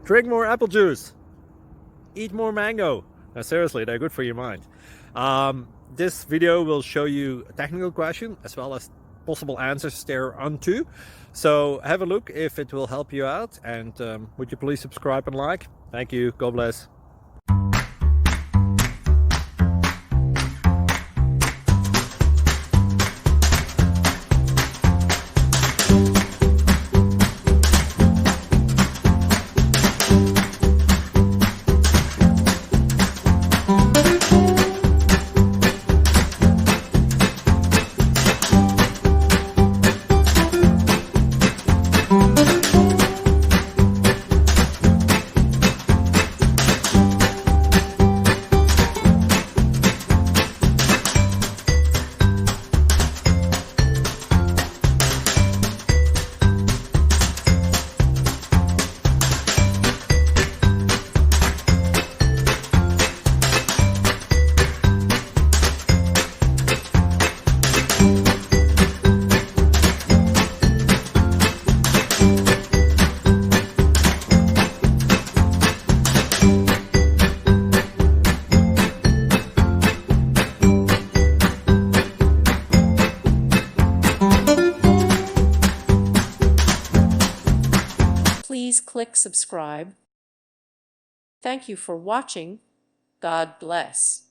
Drink more apple juice. Eat more mango. Seriously, they're good for your mind. This video will show you a technical question as well as possible answers thereunto. So have a look if it will help you out, and would you please subscribe and like? Thank you. God bless. Please click subscribe. Thank you for watching. God bless.